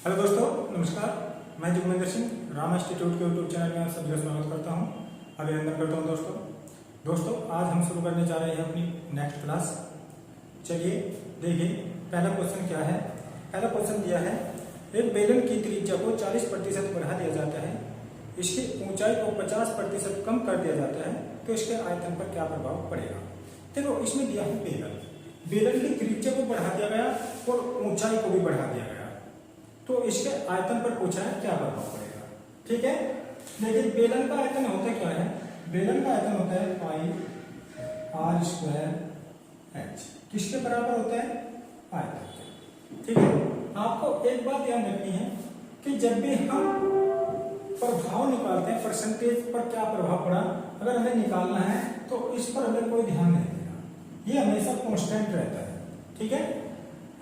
Hello दोस्तों, नमस्कार। मैं जोगेंद्र सिंह राम इंस्टीट्यूट के यूट्यूब चैनल में आप सभी का स्वागत करता हूं, अभिनंदन करता हूं। दोस्तों आज हम शुरू करने जा रहे हैं अपनी नेक्स्ट क्लास। चलिए देखिए, पहला क्वेश्चन क्या है। पहला क्वेश्चन दिया है, एक बेलन की त्रिज्या को 40% बढ़ा दिया जाता है, इसकी ऊंचाई को 50% कम कर दिया जाता है, तो इसके आयतन पर क्या प्रभाव पड़ेगा। देखो, इसमें दिया है बेलन की त्रिज्या को बढ़ा दिया गया और ऊंचाई को भी बढ़ा दिया गया, तो इसके आयतन पर पूछा है क्या प्रभाव पड़ेगा। ठीक है, देखिए बेलन का आयतन होता क्या है। बेलन का आयतन होता है पाई आर स्क्वायर एच। किसके बराबर होता है? आयतन के। ठीक है, आपको एक बात ध्यान रखनी है कि जब भी हम प्रभाव निकालते हैं, परसेंटेज पर क्या प्रभाव पड़ा, अगर हमें निकालना है तो इस पर हमें कोई ध्यान नहीं देना, ये हमेशा कांस्टेंट रहता है। ठीक है,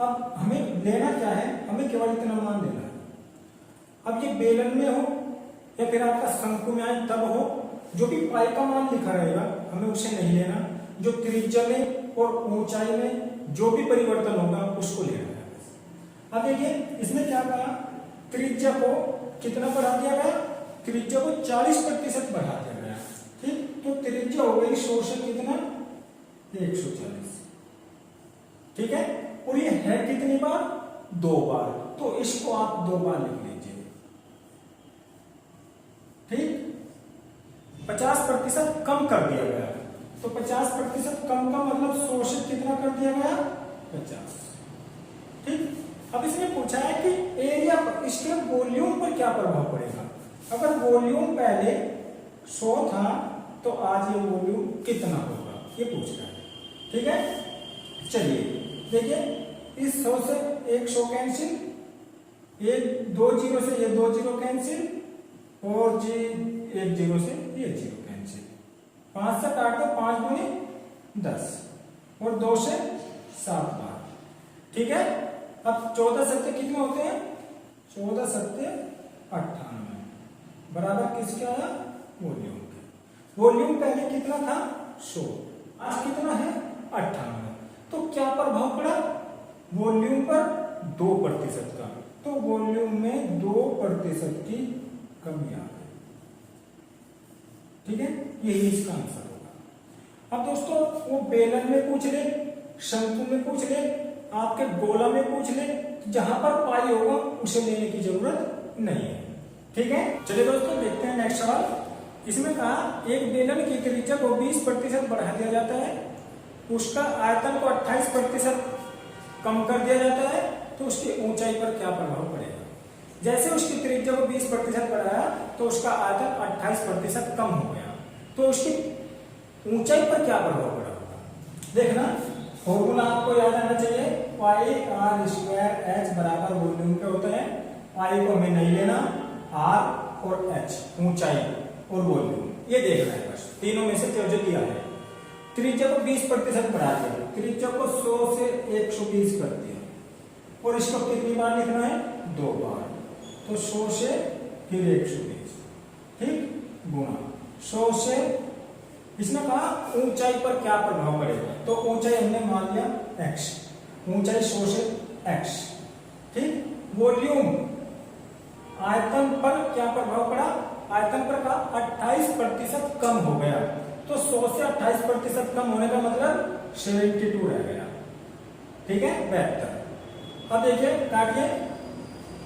अब हमें लेना क्या है, हमें केवल इतना मान लेना है। अब ये बेलन में हो या फिर आपका शंकु में आए तब हो, जो भी पाई का मान लिखा रहेगा हमें उसे नहीं लेना, जो त्रिज्या में और ऊंचाई में जो भी परिवर्तन होगा उसको लेना है। अब देखिए इसमें क्या कहा, त्रिज्या को कितना बढ़ा दिया गया, त्रिज्या को 40% बढ़ा दिया गया। ठीक, तो त्रिज्या हो गई 100 से कितना 140। ठीक है, और ये है कितनी बार, 2 बार, तो इसको आप 2 बार लिख लीजिए। ठीक, 50% कम कर दिया गया, तो 50% कम का मतलब 100 से कितना कर दिया गया, 50। ठीक, अब इसमें पूछा है कि एरिया पर, इसके वॉल्यूम पर क्या प्रभाव पड़ेगा। अगर वॉल्यूम पहले 100 था तो आज ये वॉल्यूम कितना होगा, ये पूछ रहा है। ठीक है, चलिए देखिए, इस 100 से 100 कैंसिल, ये 2 जीरो से ये 2 जीरो कैंसिल, और जी 1 जीरो से ये 0 कैंसिल। 5 से काट दो, 5 दूनी 10 और 2 से 7 बार। ठीक है, अब 14 सत्ते कितने होते हैं, 14 सत्ते 98 बराबर किसके आया, वॉल्यूम के। वॉल्यूम पहले कितना था 100, आज कितना है 98, तो क्या प्रभाव पड़ा, वॉल्यूम पर 2% का, तो वॉल्यूम में 2% की कमी आ गई। ठीक है, यही इसका आंसर होगा। अब दोस्तों वो बेलन में पूछ ले, शंकु में पूछ ले, आपके गोला में पूछ ले, जहां पर पाई होगा उसे लेने की जरूरत नहीं है। ठीक है, चलिए दोस्तों देखते हैं नेक्स्ट सवाल। इसमें कहा, एक बेलन की त्रिज्या को 20% बढ़ा दिया जाता है, उसका आयतन को 28% कम कर दिया जाता है, तो उसकी ऊंचाई पर क्या प्रभाव पड़ेगा। जैसे उसकी त्रिज्या को 20% बढ़ाया तो उसका आयतन 28% कम हो गया, तो उसकी ऊंचाई पर क्या प्रभाव पड़ा होगा। देखना, फॉर्मूला आपको याद आना चाहिए, पाई आर स्क्वायर एच बराबर वॉल्यूम क्या होता है। पाई को हमें नहीं लेना, आर और एच ऊंचाई और वॉल्यूम ये देखना है, बस तीनों में से जो दिया है। त्रिज्या को 20% बढ़ा दिया, त्रिज्या को 100 से 120 कर दिया, और इसको कितनी बार लिखना है, 2 बार, तो 100 से फिर 120। ठीक, गुणा 100 से, इसने कहा ऊंचाई पर क्या प्रभाव पड़ेगा, तो ऊंचाई हमने मान लिया x, ऊंचाई 100 से x। ठीक, वॉल्यूम आयतन पर क्या प्रभाव पड़ा, आयतन पर का 28% कम हो गया, तो 100 से 28% कम होने का मतलब 72 रह गया। ठीक है, 72। अब देखिए काटिए,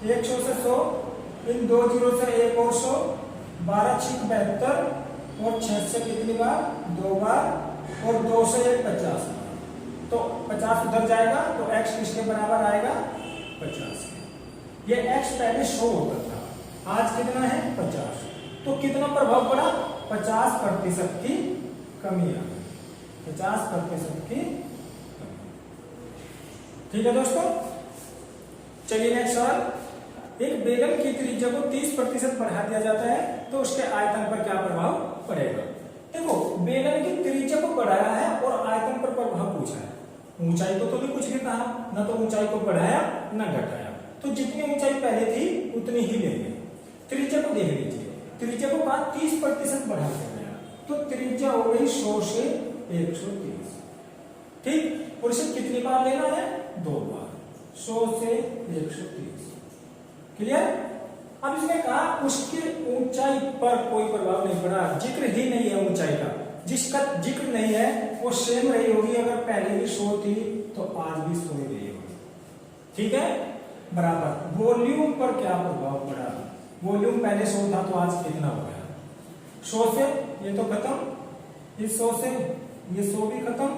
100 से 100, इन 2 जीरो से 1 और 100, 12 6 72, और 6 से कितनी बार, 2 बार, और 2 से 1 50 बार, तो 50 उधर जाएगा, तो x किसके बराबर आएगा, 50। ये x पहले 100 होता था, आज कितना है 50, तो कितना प्रभाव पड़ा, 50% की कमी आ गई, 50% की कमी। ठीक है दोस्तों, चलिए नेक्स्ट सवाल। एक बेलन की त्रिज्या को 30% बढ़ा दिया जाता है, तो उसके आयतन पर क्या प्रभाव पड़ेगा। देखो, बेलन की त्रिज्या को बढ़ाया है और आयतन पर प्रभाव पूछा है। ऊंचाई को तो भी कुछ नहीं कहा, ना तो ऊंचाई को बढ़ाया ना घटाया, तो जितनी ऊंचाई पहले थी उतनी ही लेंगे। त्रिज्या को देख लीजिए, त्रिज्या को कहा 30% बढ़ा दिया गया, तो त्रिज्या हो गई 100 से 130। ठीक, और इसे कितनी बार लेना है, 2 बार, 100 से 130। क्लियर। अब इसने कहा उसकी ऊंचाई पर कोई प्रभाव नहीं पड़ा, जिक्र ही नहीं है ऊंचाई का, जिसका जिक्र नहीं है वो सेम रही होगी, अगर पहले भी 100 थी तो आज भी 100 ही रही होगी, ठीक है। बराबर वॉल्यूम पर क्या प्रभाव पड़ा, वॉल्यूम पहले 100 था तो आज कितना हो गया, 100 से ये तो खत्म, इस 100 से ये 100 भी खत्म,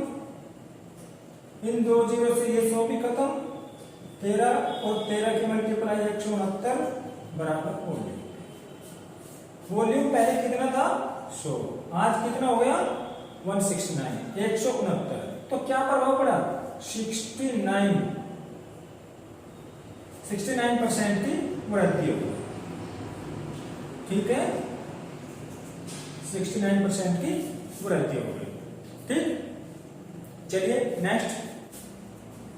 इन 2 जीरो से ये 100 भी खत्म, 13 और 13 की मल्टीप्लाई 169 बराबर वॉल्यूम। वॉल्यूम पहले कितना था 100, आज कितना हो गया 169, 169। तो क्या प्रभाव पड़ा 69% की वृद्धि होगी, ठीक है, 69% की वृद्धि होगी, ठीक। चलिए नेक्स्ट।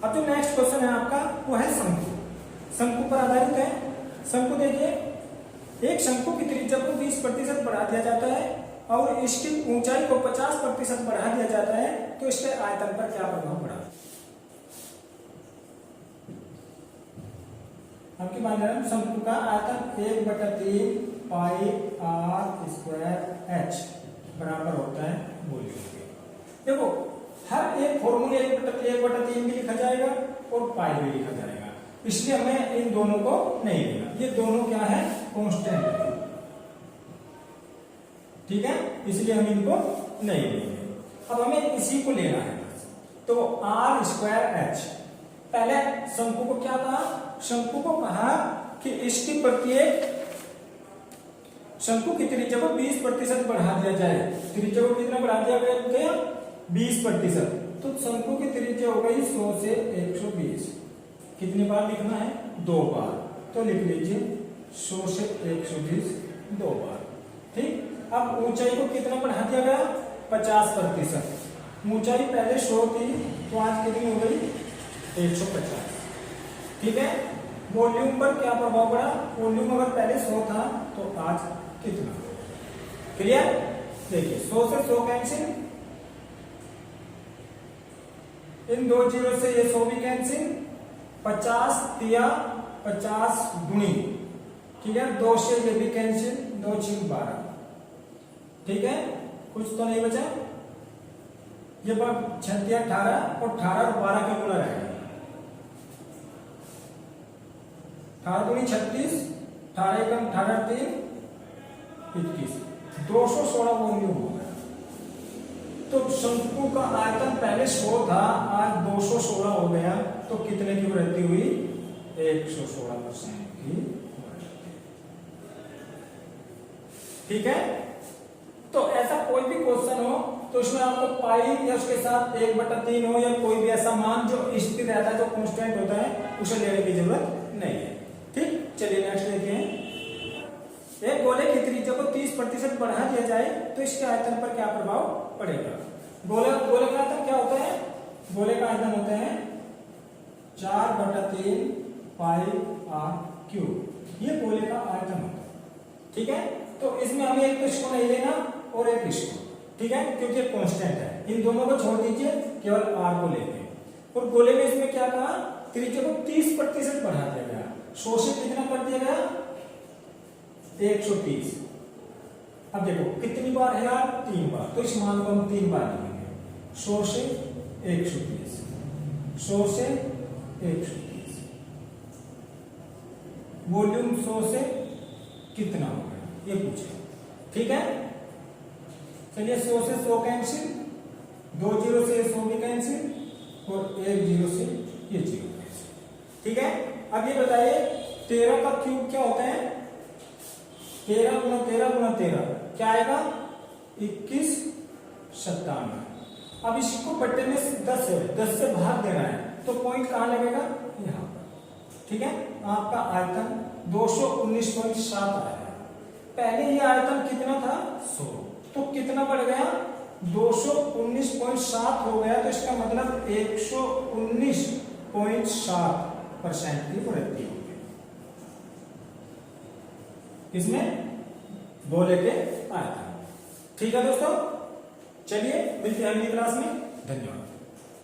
अब जो नेक्स्ट क्वेश्चन है आपका वो है शंकु, शंकु पर आधारित है। शंकु देखिए, एक शंकु की त्रिज्या को 20% बढ़ा दिया जाता है और इसकी ऊंचाई को 50% बढ़ा दिया जाता है, तो इसके आयतन पर क्या प्रभाव पड़ा। आपकी मान रहे शंकु का आयतन 1/3 पाई आर स्क्वायर एच बराबर होता है वॉल्यूम के। देखो हर एक फॉर्मूले 1/3 भी लिखा जाएगा और पाई भी लिखा जाएगा, इसलिए हमें इन दोनों को नहीं लेना, ये दोनों क्या है कांस्टेंट है, ठीक है, इसलिए हम इनको नहीं लेंगे। अब हमें इसी को लेना है, तो आर स्क्वायर एच। पहले शंकु को क्या कहा, शंकु को कहा कि इसकी प्रत्येक शंकु की त्रिज्या को 20% बढ़ा दिया जाए, त्रिज्या को कितना बढ़ा दिया गया 20%, तो शंकु की त्रिज्या हो गई 100 से 120, कितनी बार लिखना है 2 बार, तो लिख लीजिए 100 से 120 2 बार, ठीक। अब ऊंचाई को कितना बढ़ा दिया गया 50%, ऊंचाई पहले 100 थी तो आज कितनी हो गई 150, ठीक है। वॉल्यूम पर क्या प्रभाव पड़ा, वॉल्यूम अगर पहले 100 था तो आज कितना, क्लियर। देखिए 100 से 100 कैंसिल, इन 2 जीरो से ये 100 भी कैंसिल, 50 दिया 50 गुणी, ठीक है, 2 से ये भी कैंसिल, 2 6 12, ठीक है, कुछ तो नहीं बचा, ये 6 18 और 18 और 12 का गुणा रहेगा, 18 गुणी 36, 18 एकम 18 3 21, 216 वॉल्यूम हो गया। तो शंकु का आयतन पहले 100 था, आज 216 हो गया, तो कितने की वृद्धि हुई 116% की वृद्धि, ठीक है। तो ऐसा कोई भी क्वेश्चन हो तो इसमें आपको पाई या उसके साथ 1/3 हो या कोई भी ऐसा मान जो स्थिर रहता है, जो कांस्टेंट होता है, उसे लेने की जरूरत नहीं है, ठीक। चलिए नेक्स्ट देखते हैं। एक गोले की त्रिज्या को 30% बढ़ा दिया जाए तो इसके आयतन पर क्या प्रभाव पड़ेगा। गोले का आयतन क्या होता है, गोले का आयतन होता है 4/3 पाई आर क्यूब, ये गोले का आयतन होता है, ठीक है। तो इसमें हमें एक तो इसको नहीं लेना और एक इसको, ठीक है, क्योंकि कांस्टेंट है, इन दोनों को छोड़ दीजिए, केवल आर को लेंगे। और गोले में इसमें क्या कहा, त्रिज्या को 30% बढ़ा दिया गया, 100 से कितना कर दिया गया 130। अब देखो कितनी बार है यार 3 बार, तो इस मान को हम 3 बार लिखेंगे, 100 से 130, 100 से 130, वॉल्यूम 100 से कितना हो गया ये पूछे, ठीक है। चलिए 100 से 100 कैंसिल, 2 जीरो से 100 भी कैंसिल और 1 जीरो से ये 0 कैंसिल, ठीक है। अब ये बताइए 13 का क्यूब क्या होता है, 13 गुना 13 गुना 13 क्या आएगा 21 57। अब इसको बट्टे में 10 है, 10 से भाग देना है, तो पॉइंट कहां लगेगा यहां पर, ठीक है। आपका आयतन 219.7 आया, पहले ये आयतन कितना था 100, तो कितना बढ़ गया 219.7 हो गया, तो इसका मतलब 119.7% की वृद्धि होगी इसमें गोले के आयतन, ठीक है दोस्तों। चलिए मिलते हैं अगली क्लास में, धन्यवाद।